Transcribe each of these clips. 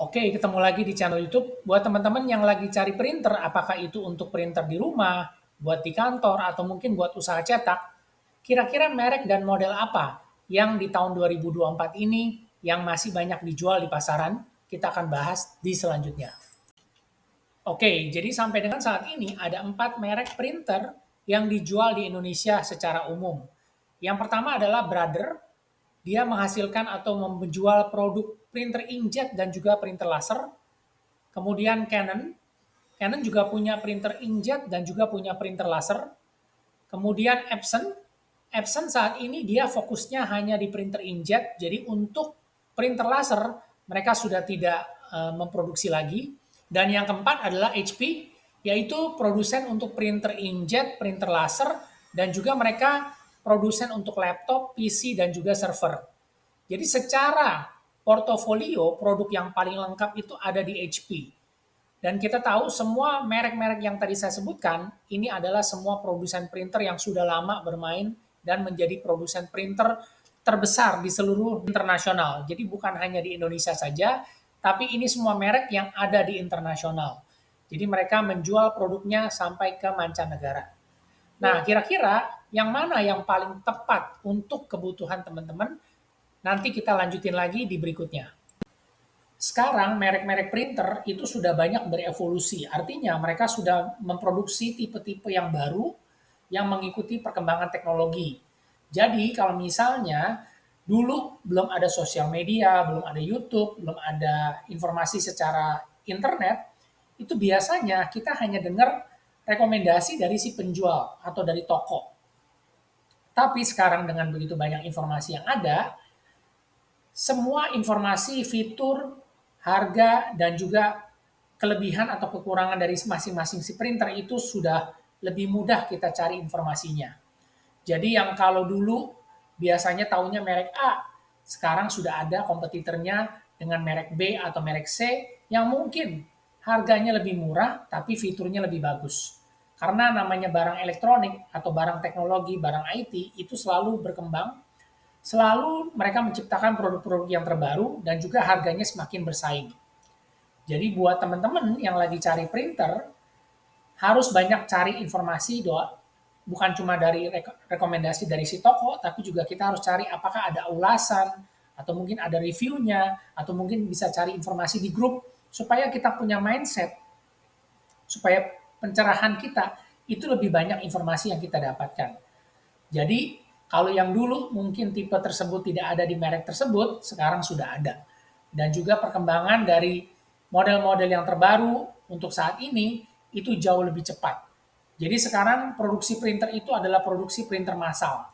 Oke, ketemu lagi di channel YouTube. Buat teman-teman yang lagi cari printer, apakah itu untuk printer di rumah, buat di kantor, atau mungkin buat usaha cetak, kira-kira merek dan model apa yang di tahun 2024 ini yang masih banyak dijual di pasaran? Kita akan bahas di selanjutnya. Oke, jadi sampai dengan saat ini ada 4 merek printer yang dijual di Indonesia secara umum. Yang pertama adalah Brother, dia menghasilkan atau menjual produk printer inkjet dan juga printer laser. Kemudian Canon, Canon juga punya printer inkjet dan juga punya printer laser. Kemudian Epson, Epson saat ini dia fokusnya hanya di printer inkjet, jadi untuk printer laser mereka sudah tidak memproduksi lagi. Dan yang keempat adalah HP, yaitu produsen untuk printer inkjet, printer laser, dan juga mereka produsen untuk laptop, PC, dan juga server. Jadi secara portofolio produk yang paling lengkap itu ada di HP. Dan kita tahu semua merek-merek yang tadi saya sebutkan, ini adalah semua produsen printer yang sudah lama bermain dan menjadi produsen printer terbesar di seluruh internasional. Jadi bukan hanya di Indonesia saja, tapi ini semua merek yang ada di internasional. Jadi mereka menjual produknya sampai ke mancanegara. Nah, kira-kira yang mana yang paling tepat untuk kebutuhan teman-teman? Nanti kita lanjutin lagi di berikutnya. Sekarang merek-merek printer itu sudah banyak berevolusi. Artinya mereka sudah memproduksi tipe-tipe yang baru yang mengikuti perkembangan teknologi. Jadi kalau misalnya dulu belum ada sosial media, belum ada YouTube, belum ada informasi secara internet, itu biasanya kita hanya dengar rekomendasi dari si penjual atau dari toko. Tapi sekarang dengan begitu banyak informasi yang ada, semua informasi, fitur, harga, dan juga kelebihan atau kekurangan dari masing-masing si printer itu sudah lebih mudah kita cari informasinya. Jadi yang kalau dulu biasanya taunya merek A, sekarang sudah ada kompetitornya dengan merek B atau merek C yang mungkin harganya lebih murah tapi fiturnya lebih bagus. Karena namanya barang elektronik atau barang teknologi, barang IT itu selalu berkembang, selalu mereka menciptakan produk-produk yang terbaru dan juga harganya semakin bersaing. Jadi buat teman-teman yang lagi cari printer, harus banyak cari informasi doa, bukan cuma dari rekomendasi dari si toko, tapi juga kita harus cari apakah ada ulasan, atau mungkin ada reviewnya, atau mungkin bisa cari informasi di grup, supaya kita punya mindset, supaya pencerahan kita itu lebih banyak informasi yang kita dapatkan. Jadi kalau yang dulu mungkin tipe tersebut tidak ada di merek tersebut, sekarang sudah ada. Dan juga perkembangan dari model-model yang terbaru untuk saat ini itu jauh lebih cepat. Jadi sekarang produksi printer itu adalah produksi printer massal.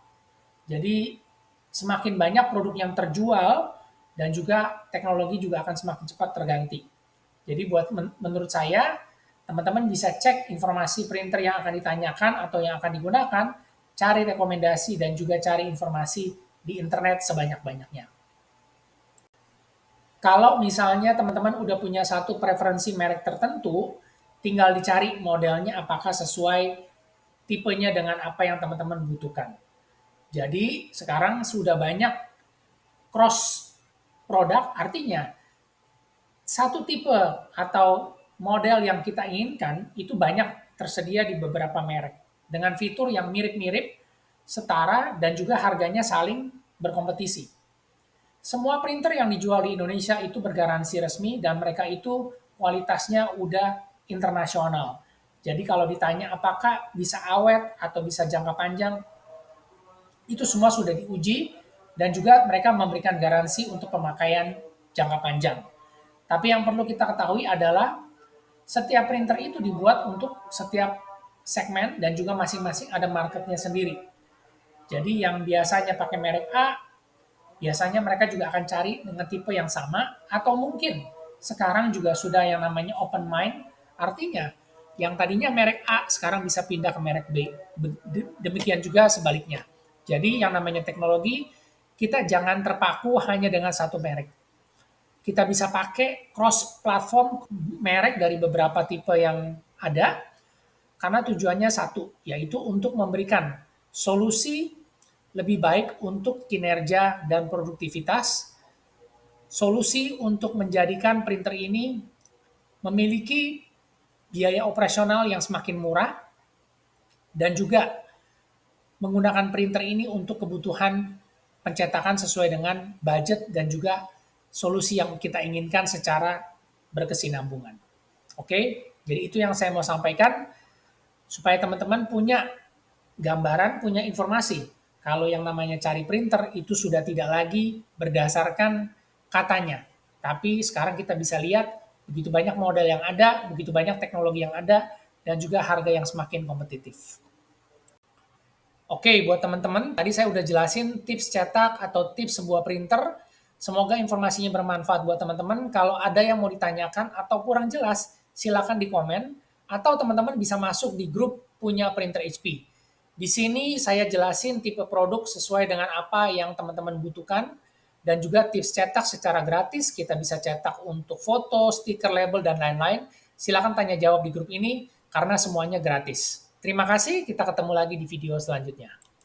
Jadi semakin banyak produk yang terjual dan juga teknologi juga akan semakin cepat terganti. Jadi buat menurut saya, teman-teman bisa cek informasi printer yang akan ditanyakan atau yang akan digunakan, cari rekomendasi dan juga cari informasi di internet sebanyak-banyaknya. Kalau misalnya teman-teman udah punya satu preferensi merek tertentu, tinggal dicari modelnya apakah sesuai tipenya dengan apa yang teman-teman butuhkan. Jadi sekarang sudah banyak cross produk, artinya satu tipe atau model yang kita inginkan itu banyak tersedia di beberapa merek dengan fitur yang mirip-mirip, setara, dan juga harganya saling berkompetisi. Semua printer yang dijual di Indonesia itu bergaransi resmi dan mereka itu kualitasnya udah internasional. Jadi kalau ditanya apakah bisa awet atau bisa jangka panjang, itu semua sudah diuji dan juga mereka memberikan garansi untuk pemakaian jangka panjang. Tapi yang perlu kita ketahui adalah setiap printer itu dibuat untuk setiap segmen dan juga masing-masing ada marketnya sendiri. Jadi yang biasanya pakai merek A, biasanya mereka juga akan cari dengan tipe yang sama atau mungkin sekarang juga sudah yang namanya open mind, artinya yang tadinya merek A sekarang bisa pindah ke merek B. Demikian juga sebaliknya. Jadi yang namanya teknologi, kita jangan terpaku hanya dengan satu merek. Kita bisa pakai cross platform merek dari beberapa tipe yang ada karena tujuannya satu, yaitu untuk memberikan solusi lebih baik untuk kinerja dan produktivitas solusi untuk menjadikan printer ini memiliki biaya operasional yang semakin murah dan juga menggunakan printer ini untuk kebutuhan pencetakan sesuai dengan budget dan juga solusi yang kita inginkan secara berkesinambungan. Oke, jadi itu yang saya mau sampaikan supaya teman-teman punya gambaran, punya informasi. Kalau yang namanya cari printer itu sudah tidak lagi berdasarkan katanya. Tapi sekarang kita bisa lihat begitu banyak model yang ada, begitu banyak teknologi yang ada, dan juga harga yang semakin kompetitif. Oke, buat teman-teman, tadi saya udah jelasin tips cetak atau tips sebuah printer. Semoga informasinya bermanfaat buat teman-teman. Kalau ada yang mau ditanyakan atau kurang jelas, silakan di komen. Atau teman-teman bisa masuk di grup punya printer HP. Di sini saya jelasin tipe produk sesuai dengan apa yang teman-teman butuhkan. Dan juga tips cetak secara gratis, kita bisa cetak untuk foto, stiker, label, dan lain-lain. Silakan tanya jawab di grup ini, karena semuanya gratis. Terima kasih, kita ketemu lagi di video selanjutnya.